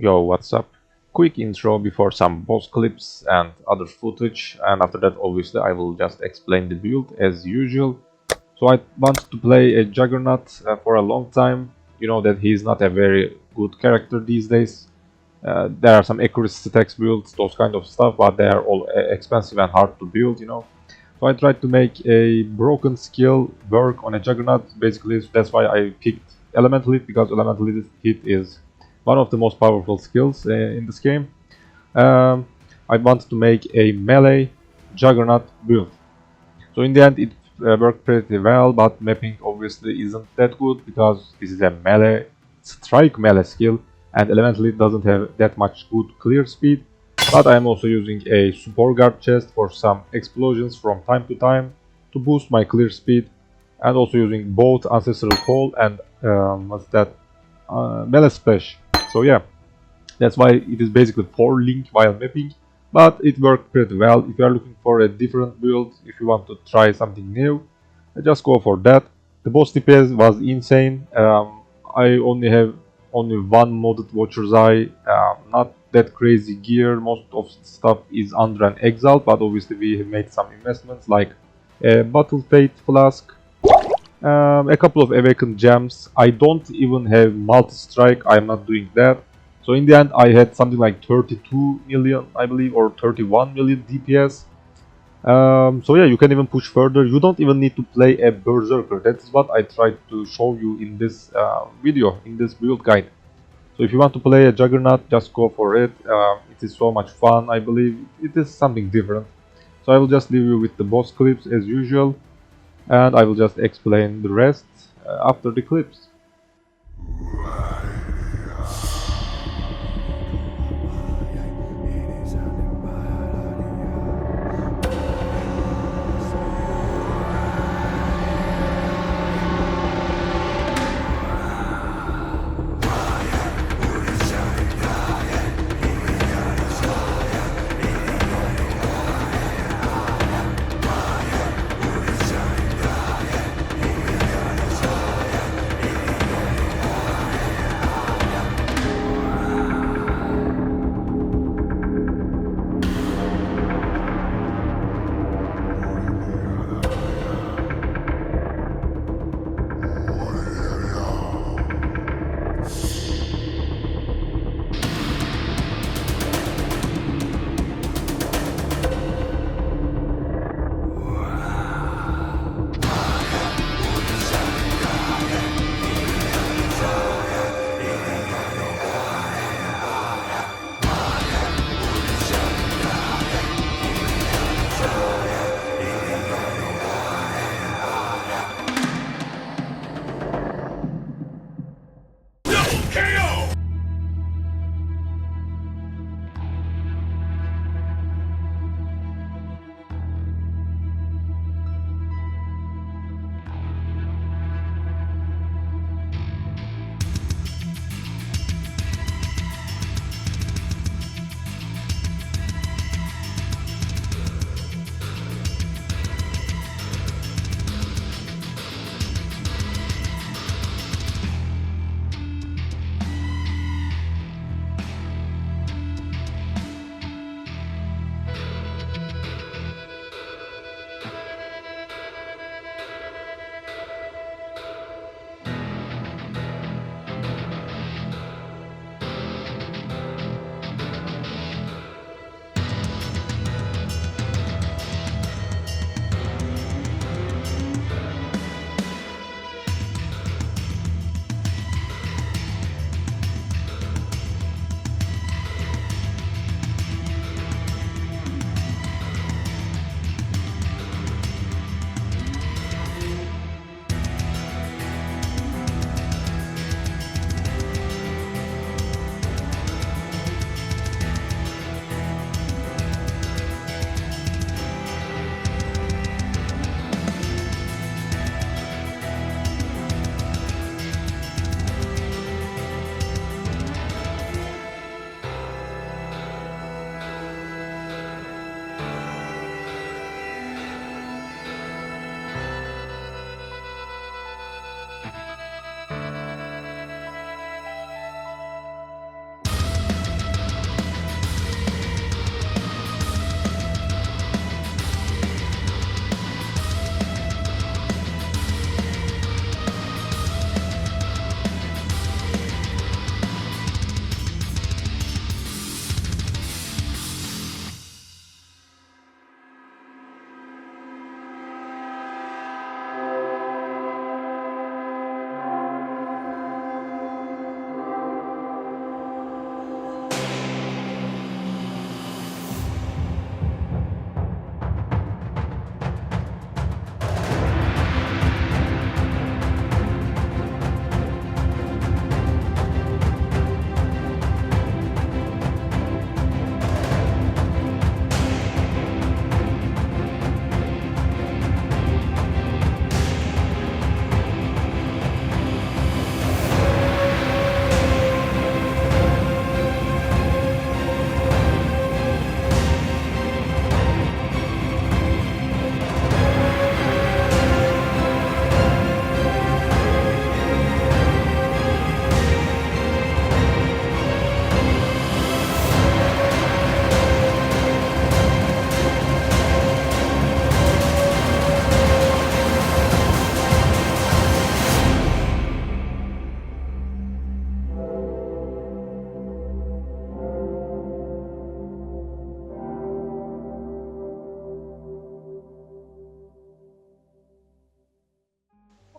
Yo, what's up? Quick intro before some boss clips and other footage, and after that obviously I will just explain the build as usual. So I wanted to play a Juggernaut for a long time. You know that he's not a very good character these days. There are some accuracy text builds, those kind of stuff, but they are all expensive and hard to build, you know. So I tried to make a broken skill work on a Juggernaut. Basically, that's why I picked Elemental Hit, because Elemental Hit is one of the most powerful skills in this game. Um, I wanted to make a melee Juggernaut build. So in the end it worked pretty well, but mapping obviously isn't that good because this is a melee, strike melee skill, and elementally it doesn't have that much good clear speed. But I am also using a support guard chest for some explosions from time to time to boost my clear speed, and also using both ancestral call and what's that, melee splash. So yeah, that's why it is basically 4 link while mapping, but it worked pretty well. If you are looking for a different build, if you want to try something new, just go for that. The boss DPS was insane. I only have one modded Watcher's Eye, not that crazy gear. Most of the stuff is under an Exile, but obviously we have made some investments like a Battle Fate Flask, a couple of Awakened gems. I don't even have multi-strike, I'm not doing that. So in the end I had something like 32 million, I believe, or 31 million DPS. So yeah, you can even push further. You don't even need to play a Berserker. That's what I tried to show you in this video, in this build guide. So if you want to play a Juggernaut, just go for it. It is so much fun, I believe. It is something different. So I will just leave you with the boss clips as usual, and I will just explain the rest after the clips.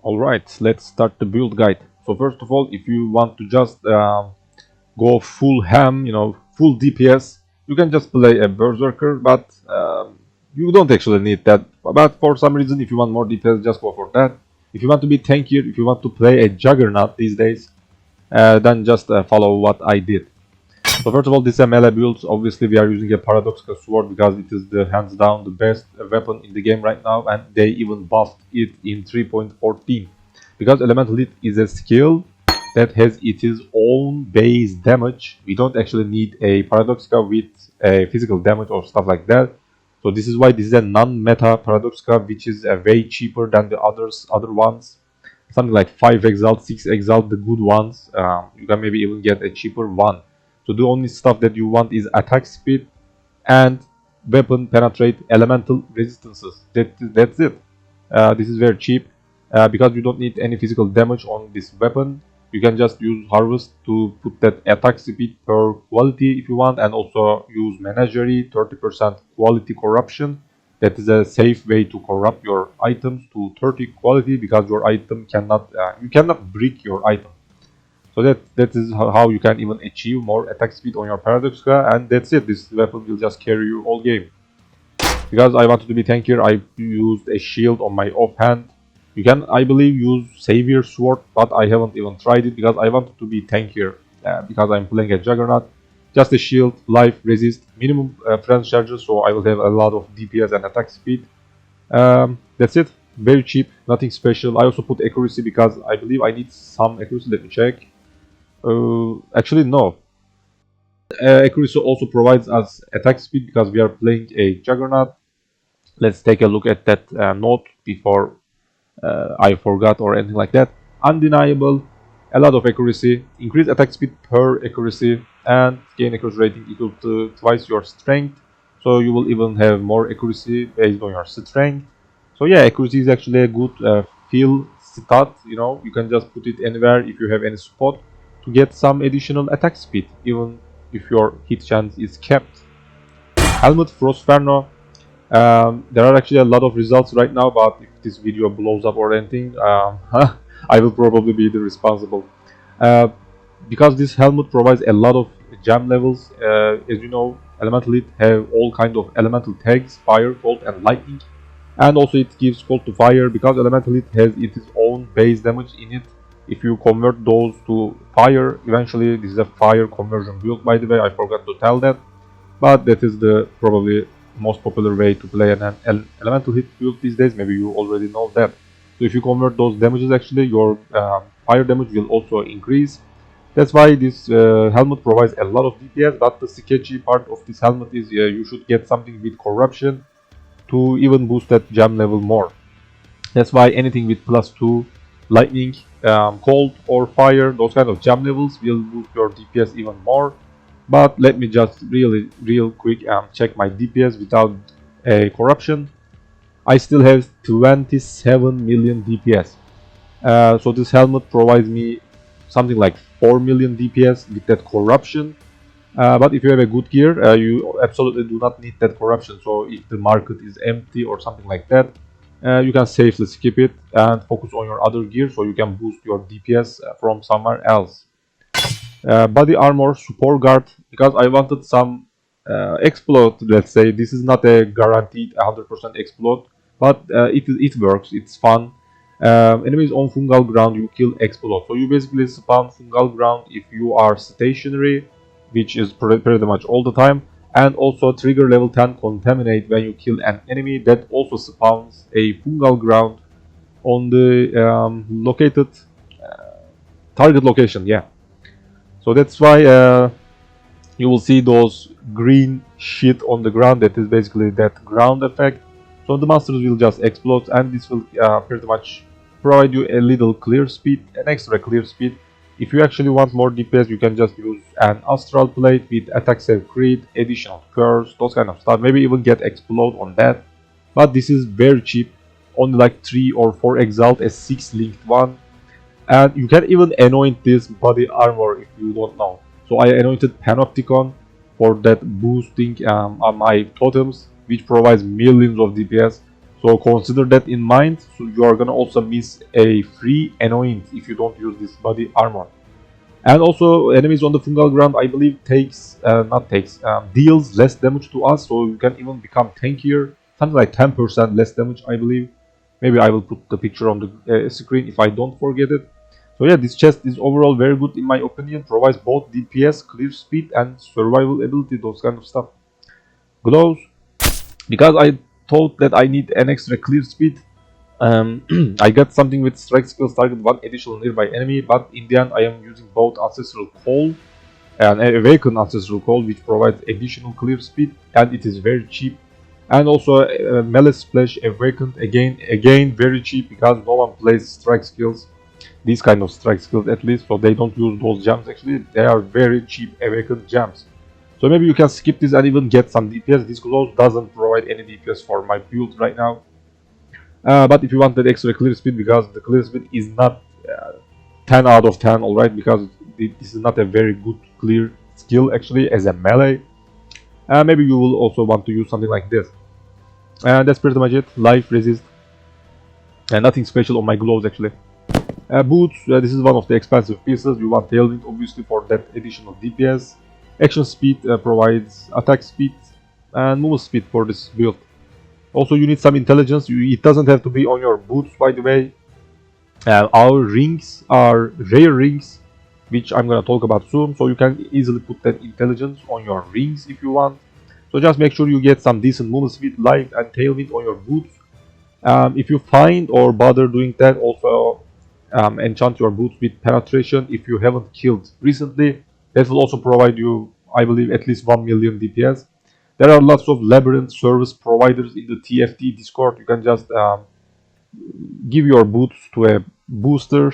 Alright, let's start the build guide. So first of all, if you want to just go full ham, full DPS, you can just play a Berserker, but you don't actually need that. But for some reason, if you want more DPS, just go for that. If you want to be tankier, if you want to play a Juggernaut these days, then just follow what I did. So first of all, this is a melee build. Obviously, we are using a paradoxical sword because it is the hands down the best weapon in the game right now, and they even buffed it in 3.14. Because elemental hit is a skill that has its own base damage. We don't actually need a paradoxica with a physical damage or stuff like that. So this is why this is a non-meta paradoxica, which is way cheaper than the other ones. Something like 5 exalt, 6 exalt, the good ones. You can maybe even get a cheaper one. So the only stuff that you want is attack speed and weapon penetrate elemental resistances. That's it. This is very cheap because you don't need any physical damage on this weapon. You can just use harvest to put that attack speed per quality if you want, and also use menagerie 30% quality corruption. That is a safe way to corrupt your items to 30 quality because your item cannot you cannot break your item. So that is how you can even achieve more attack speed on your Paradoxica, and that's it. This weapon will just carry you all game. Because I wanted to be tankier, I used a shield on my offhand. You can, I believe, use Savior Sword, but I haven't even tried it because I wanted to be tankier. Because I'm playing a Juggernaut. Just a shield, life, resist, minimum friend charges, so I will have a lot of DPS and attack speed. That's it. Very cheap, nothing special. I also put accuracy because I believe I need some accuracy. Let me check. Actually, no. Accuracy also provides us attack speed because we are playing a Juggernaut. Let's take a look at that note before I forgot or anything like that. Undeniable, a lot of accuracy, increase attack speed per accuracy, and gain accuracy rating equal to twice your strength. So you will even have more accuracy based on your strength. So yeah, accuracy is actually a good field stat. You can just put it anywhere if you have any spot to get some additional attack speed, even if your hit chance is kept. Helmet Frostferno. There are actually a lot of results right now, but if this video blows up or anything, I will probably be the responsible. Because this helmet provides a lot of gem levels. As you know, elemental hit have all kind of elemental tags: fire, cold, and lightning. And also it gives cold to fire because elemental hit has its own base damage in it. If you convert those to fire, eventually this is a fire conversion build, by the way. I forgot to tell that, but that is the probably most popular way to play an elemental hit build these days. Maybe you already know that. So if you convert those damages, actually your fire damage will also increase. That's why this helmet provides a lot of DPS, but the sketchy part of this helmet is you should get something with corruption to even boost that gem level more. That's why anything with +2 lightning, cold, or fire, those kind of gem levels will boost your DPS even more. But let me just real quick check my DPS without a corruption. I still have 27 million DPS. So this helmet provides me something like 4 million DPS with that corruption. But if you have a good gear, you absolutely do not need that corruption. So if the market is empty or something like that, you can safely skip it and focus on your other gear so you can boost your DPS from somewhere else. Body armor, support guard, because I wanted some explode. Let's say this is not a guaranteed 100% explode, but it works, it's fun. Enemies on fungal ground, you kill explode. So you basically spawn fungal ground if you are stationary, which is pretty much all the time. And also trigger level 10 contaminate when you kill an enemy. That also spawns a fungal ground on the located target location. Yeah. So that's why you will see those green shit on the ground. That is basically that ground effect. So the monsters will just explode, and this will pretty much provide you a little clear speed, an extra clear speed. If you actually want more DPS, you can just use an astral plate with attack save crit, additional curse, those kind of stuff. Maybe even get explode on that. But this is very cheap, only like 3 or 4 exalt, a 6 linked one. And you can even anoint this body armor if you don't know. So I anointed Panopticon for that boosting on my totems, which provides millions of DPS. So consider that in mind. So you are gonna also miss a free anoint if you don't use this body armor. And also enemies on the fungal ground, I believe, deals less damage to us, so you can even become tankier. Something like 10% less damage, I believe. Maybe I will put the picture on the screen if I don't forget it. So yeah, this chest is overall very good in my opinion. Provides both DPS, clear speed, and survival ability, those kind of stuff. Gloves, because I thought that I need an extra clear speed. I got something with strike skills target one additional nearby enemy, but in the end I am using both Ancestral Call and Awaken Ancestral Call, which provides additional clear speed, and it is very cheap. And also Melee Splash Awakened, again very cheap, because no one plays strike skills, these kind of strike skills at least, so they don't use those gems. Actually they are very cheap Awakened gems. So maybe you can skip this and even get some DPS. This glove doesn't provide any DPS for my build right now. But if you want that extra clear speed, because the clear speed is not 10 out of 10, alright, because this is not a very good clear skill actually as a melee. Maybe you will also want to use something like this. That's pretty much it. Life, resist, and nothing special on my gloves actually. Boots, this is one of the expensive pieces. You want Tailwind obviously for that additional DPS. Action speed provides attack speed and move speed for this build. Also you need some intelligence. It doesn't have to be on your boots, by the way. Our rings are rare rings, which I'm gonna talk about soon, so you can easily put that intelligence on your rings if you want. So just make sure you get some decent movement speed, life, and tailwind on your boots. If you find or bother doing that, also enchant your boots with penetration if you haven't killed recently. That will also provide you, I believe, at least 1 million DPS. There are lots of labyrinth service providers in the TFT Discord. You can just give your boots to a booster,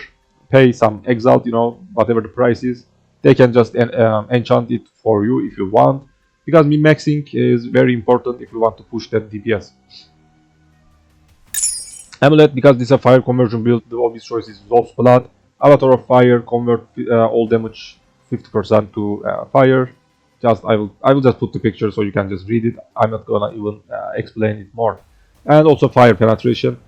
pay some Exile, you know, whatever the price is. They can just enchant it for you if you want, because min-maxing is very important if you want to push that DPS. Amulet, because this is a fire conversion build, the obvious choice is Zol's Blood. Avatar of Fire, convert all damage 50% to fire. I will just put the picture so you can just read it. I'm not gonna even explain it more. And also fire penetration.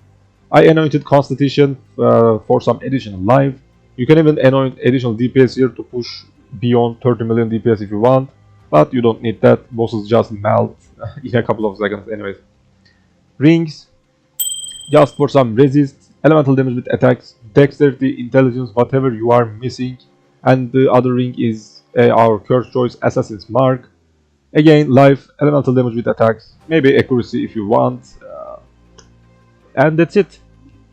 I anointed Constitution for some additional life. You can even anoint additional DPS here to push beyond 30 million DPS if you want, but you don't need that. Bosses just melt in a couple of seconds anyways. Rings, just for some resist, elemental damage with attacks, dexterity, intelligence, whatever you are missing. And the other ring is our curse choice, Assassin's Mark. Again, life, elemental damage with attacks, maybe accuracy if you want. And that's it.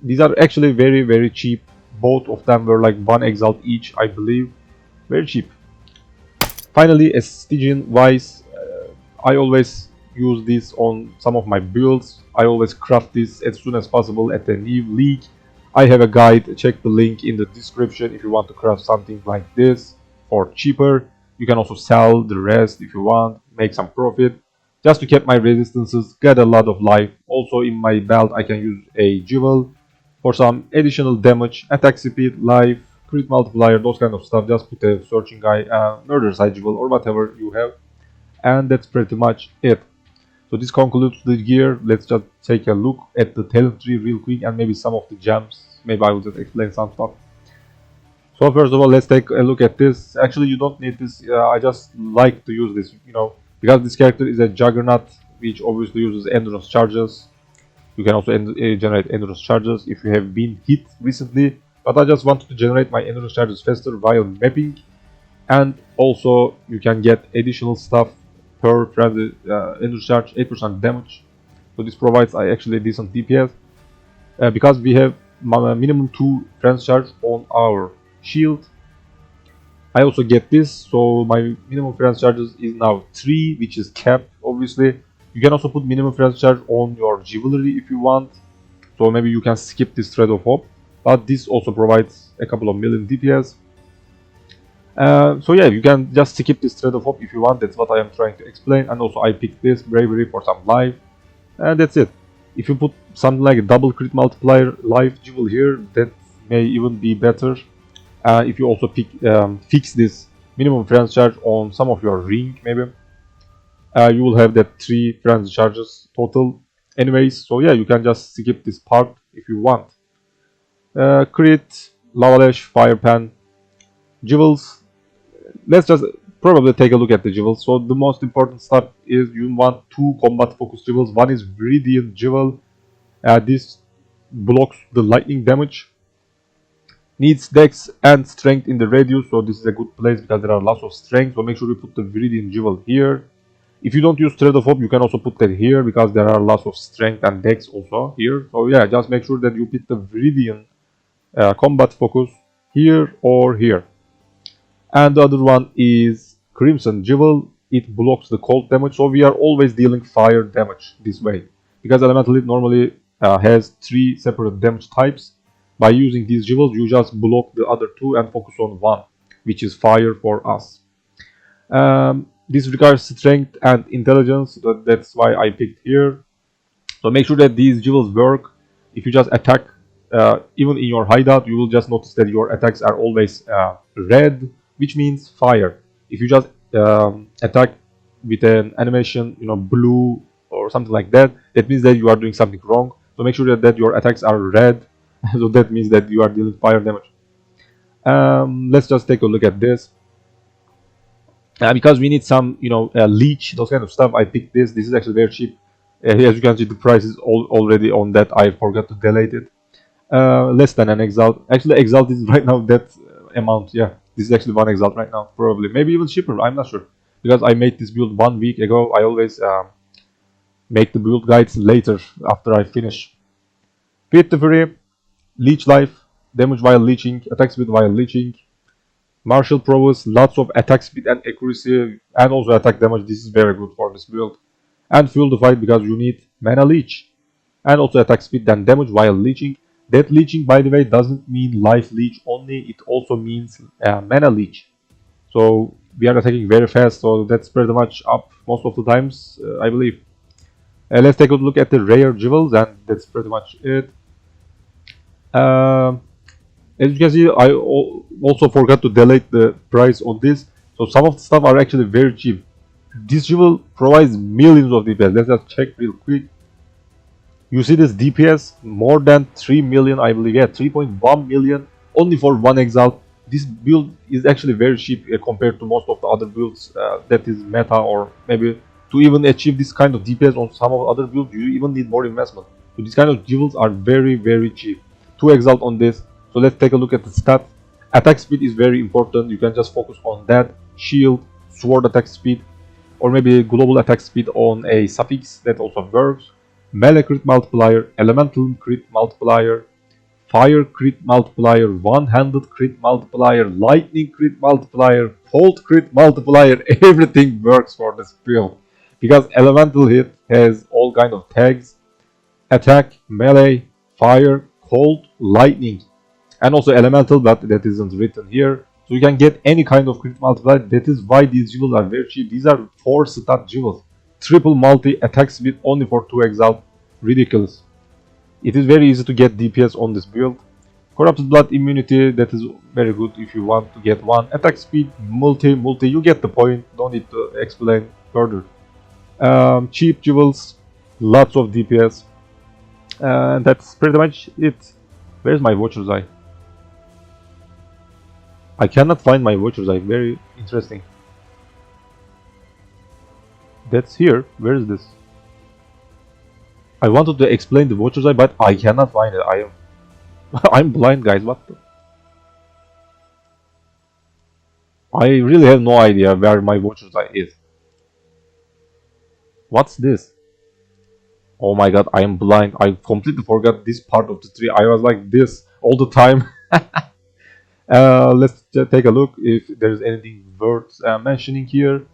These are actually very cheap. Both of them were like 1 Exalt each, I believe. Very cheap. Finally, a Stygian Vice. I always use this on some of my builds. I always craft this as soon as possible at the new league. I have a guide, check the link in the description if you want to craft something like this for cheaper. You can also sell the rest if you want, make some profit. Just to keep my resistances, get a lot of life. Also in my belt I can use a jewel for some additional damage, attack speed, life, crit multiplier, those kind of stuff. Just put a searching guy, murder side jewel or whatever you have. And that's pretty much it. So this concludes the gear. Let's just take a look at the talent tree real quick and maybe some of the gems. Maybe I will just explain some stuff. So first of all, let's take a look at this. Actually, you don't need this. I just like to use this, you know, because this character is a Juggernaut, which obviously uses endurance charges. You can also generate endurance charges if you have been hit recently. But I just wanted to generate my endurance charges faster while mapping. And also, you can get additional stuff per friendly endurance charge, 8% damage. So this provides actually decent DPS. Because we have minimum 2 friends charge on our shield. I also get this, so my minimum friends charges is now 3, which is capped obviously. You can also put minimum friends charge on your jewelry if you want. So maybe you can skip this thread of hope. But this also provides a couple of million DPS. So yeah, you can just skip this thread of hope if you want. That's what I am trying to explain. And also I picked this bravery for some life, and that's it. If you put something like a double crit multiplier life jewel here, that may even be better. If you also fix this minimum friends charge on some of your ring, maybe you will have that 3 friends charges total. anyways, so yeah, you can just skip this part if you want. Crit, Lava Lash, Fire Pan, Jewels. Let's just probably take a look at the jewels. So the most important stuff is you want two combat focused jewels. One is Viridian Jewel. This blocks the lightning damage. Needs dex and strength in the radius, so this is a good place because there are lots of strength. So make sure you put the Viridian Jewel here. If you don't use Thread of Hope, you can also put that here because there are lots of strength and dex also here. So yeah, just make sure that you put the Viridian combat focus here or here. And the other one is Crimson Jewel. It blocks the cold damage, so we are always dealing fire damage this way. Because Elemental Hit normally has 3 separate damage types. By using these jewels, you just block the other 2 and focus on one, which is fire for us. This requires strength and intelligence, so that's why I picked here. So make sure that these jewels work. If you just attack, even in your hideout, you will just notice that your attacks are always red, which means fire. If you just attack with an animation, blue or something like that, that means that you are doing something wrong. So make sure that your attacks are red. So that means that you are dealing fire damage. Let's just take a look at this. Because we need some, leech, those kind of stuff. I picked this. This is actually very cheap. As you can see, the price is already on that. I forgot to delete it. Less than an Exile. Actually, Exile is right now that amount. Yeah, this is actually 1 Exile right now. Probably, maybe even cheaper. I'm not sure because I made this build 1 week ago. I always make the build guides later after I finish. Pit the Fury. Leech life, damage while leeching, attack speed while leeching, martial prowess, lots of attack speed and accuracy, and also attack damage. This is very good for this build. And fuel the fight because you need mana leech, and also attack speed and damage while leeching. That leeching, by the way, doesn't mean life leech only, it also means mana leech. So we are attacking very fast, so that's pretty much up most of the times, I believe. Let's take a look at the rare jewels, and that's pretty much it. As you can see, I also forgot to delete the price on this. So some of the stuff are actually very cheap. This jewel provides millions of DPS. Let's just check real quick. You see this DPS more than 3 million, I believe. Yeah, 3.1 million only for 1 Exile. This build is actually very cheap compared to most of the other builds that is meta, or maybe to even achieve this kind of DPS on some of other builds, you even need more investment. So these kind of jewels are very, very cheap. 2 Exalt on this. So let's take a look at the stats. Attack speed is very important. You can just focus on that. Shield, sword attack speed, or maybe global attack speed on a suffix, that also works. Melee crit multiplier, elemental crit multiplier, fire crit multiplier, one-handed crit multiplier, lightning crit multiplier, cold crit multiplier. Everything works for this build because elemental hit has all kind of tags: attack, melee, fire, cold, lightning, and also elemental, but that isn't written here. So you can get any kind of crit multiplier. That is why these jewels are very cheap. These are 4 stat jewels. Triple multi attack speed only for 2 Exile. Ridiculous. It is very easy to get DPS on this build. Corrupted blood immunity, that is very good if you want to get one. Attack speed, multi, you get the point. Don't need to explain further. Cheap jewels, lots of DPS. And that's pretty much it. Where's my Watcher's Eye? I cannot find my Watcher's Eye. Very interesting. That's here. Where is this? I wanted to explain the Watcher's Eye, but I cannot find it. I'm blind, guys. What the? I really have no idea where my Watcher's Eye is. What's this? Oh my god, I am blind. I completely forgot this part of the tree. I was like this all the time. Let's just take a look if there's anything worth mentioning here.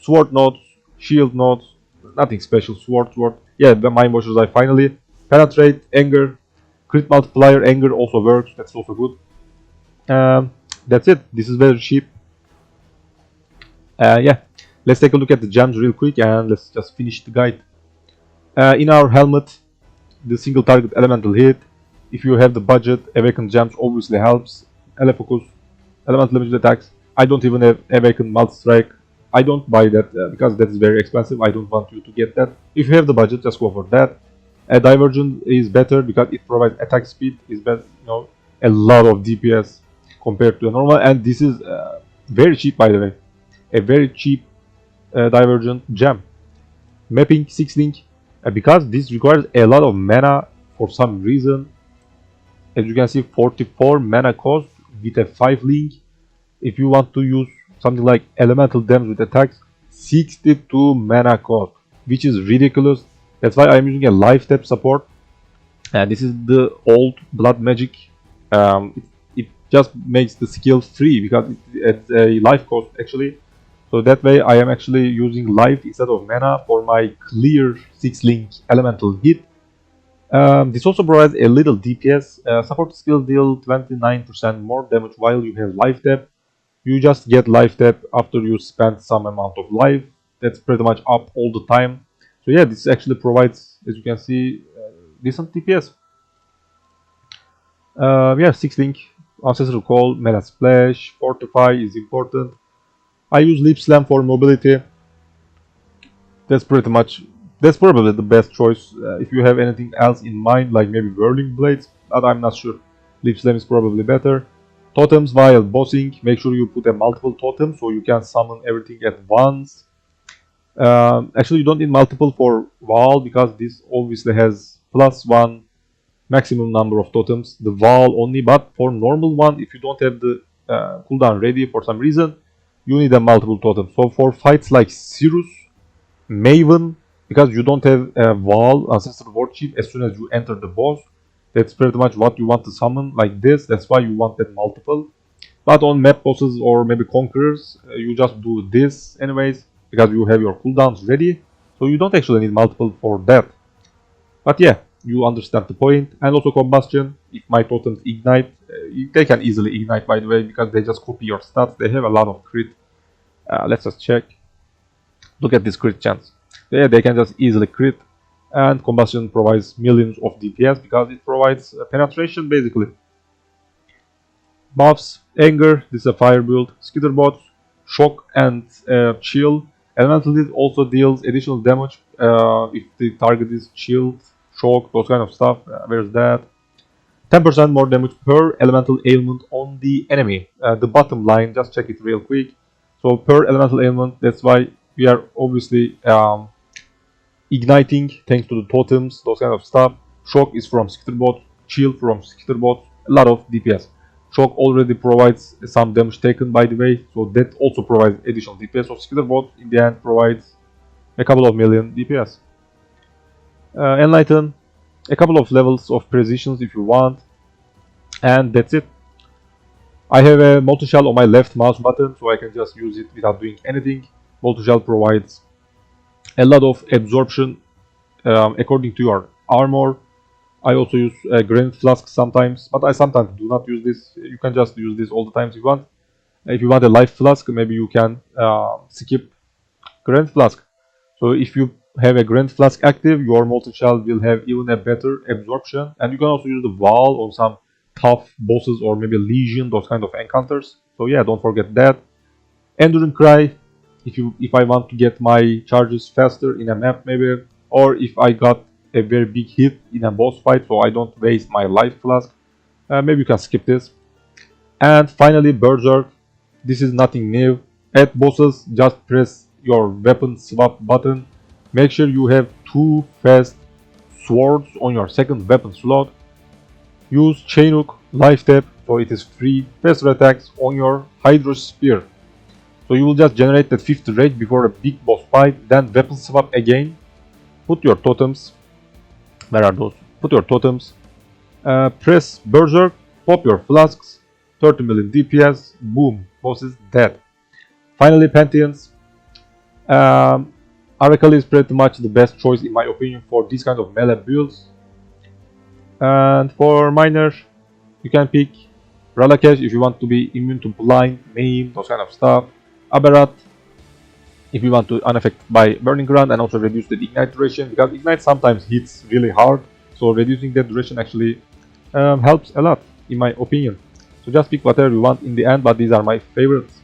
Sword notes, shield notes, nothing special. Sword. Yeah, the Mind Watcher's Eye finally. Penetrate, anger, crit multiplier, anger also works. That's also good. That's it. This is very cheap. Yeah, let's take a look at the gems real quick and let's just finish the guide. In our helmet, the single target elemental hit. If you have the budget, Awaken gems obviously helps. Focus, elemental limited attacks. I don't even have Awaken multi strike. I don't buy that because that is very expensive. I don't want you to get that. If you have the budget, just go for that. A Divergent is better because it provides attack speed, is better, a lot of DPS compared to a normal, and this is very cheap, by the way. A very cheap Divergent gem. Mapping 6 link, because this requires a lot of mana for some reason. As you can see, 44 mana cost with a 5 link. If you want to use something like elemental damage with attacks, 62 mana cost, which is ridiculous. That's why I'm using a life tap support. And this is the old blood magic. It just makes the skill free because it's a life cost actually. So that way I am actually using life instead of mana for my clear 6 link elemental hit. This also provides a little DPS. Support skill deal 29% more damage while you have life tap. You just get life tap after you spend some amount of life. That's pretty much up all the time. So yeah, this actually provides, as you can see, decent DPS. Yeah, 6 link, Ancestral Call, Meta Splash, Fortify is important. I use Leap Slam for mobility. That's probably the best choice. If you have anything else in mind, like maybe Whirling Blades, but I'm not sure. Leap Slam is probably better. Totems while bossing, make sure you put a multiple totem so you can summon everything at once. Actually, you don't need multiple for Wall because this obviously has +1 maximum number of totems. The Wall only, but for normal one, if you don't have the cooldown ready for some reason, you need a multiple totem. So for fights like Cirrus, Maven, because you don't have a Wall, Ancestral Warchief, as soon as you enter the boss, that's pretty much what you want to summon like this. That's why you want that multiple. But on map bosses or maybe Conquerors, you just do this anyways, because you have your cooldowns ready. So you don't actually need multiple for that. But yeah, you understand the point. And also Combustion, if my totems ignite, they can easily ignite, by the way, because they just copy your stats. They have a lot of crit. Let's just check. Look at this crit chance. Yeah, they can just easily crit. And Combustion provides millions of DPS because it provides penetration basically. Buffs, Anger, this is a fire build, Skitterbots, Shock and Chill. Elemental Hit also deals additional damage if the target is chilled, shocked, those kind of stuff. Where's that? 10% more damage per elemental ailment on the enemy. The bottom line, just check it real quick. So per elemental ailment, that's why we are obviously igniting thanks to the totems, those kind of stuff. Shock is from Skitterbot, Chill from Skitterbot, a lot of DPS. Shock already provides some damage taken, by the way, so that also provides additional DPS. So Skitterbot in the end provides a couple of million DPS. Enlighten, a couple of levels of precisions if you want, and that's it. I have a multi-shell on my left mouse button, so I can just use it without doing anything. Multi-shell provides a lot of absorption according to your armor. I also use Granite Flask sometimes, but I sometimes do not use this. You can just use this all the time if you want. If you want a Life Flask, maybe you can skip Granite Flask. So if you have a Granite Flask active, your multi-shell will have even a better absorption. And you can also use the Wall on some tough bosses or maybe Legion, those kind of encounters. So yeah, don't forget that. Enduring Cry, if I want to get my charges faster in a map maybe, or if I got a very big hit in a boss fight so I don't waste my life flask, maybe you can skip this. And finally Berserker, this is nothing new. At bosses, just press your weapon swap button. Make sure you have 2 fast swords on your second weapon slot. Use Chain Hook, Life Tap, so it is free faster attacks on your Hydro Spear. So you will just generate that 50 rage before a big boss fight, then weapon swap again. Put your totems. Where are those? Put your totems. Press Berserk, pop your flasks, 30 million DPS, boom, boss is dead. Finally, Pantheons. Arakali is pretty much the best choice in my opinion for this kind of melee builds. And for Miner, you can pick Ralakesh if you want to be immune to blind, maim, those kind of stuff. Aberrat if you want to unaffected by Burning Ground and also reduce the ignite duration, because ignite sometimes hits really hard, so reducing that duration actually helps a lot in my opinion. So just pick whatever you want in the end, but these are my favorites.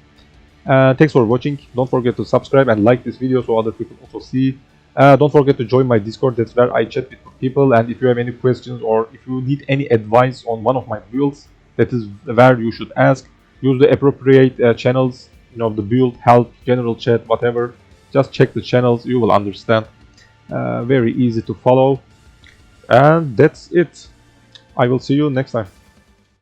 Thanks for watching. Don't forget to subscribe and like this video so other people also see. Don't forget to join my Discord. That's where I chat with people, and if you have any questions or if you need any advice on one of my builds, that is where you should ask. Use the appropriate channels, you know, the build, help, general chat, whatever. Just check the channels, you will understand. Very easy to follow. And that's it. I will see you next time.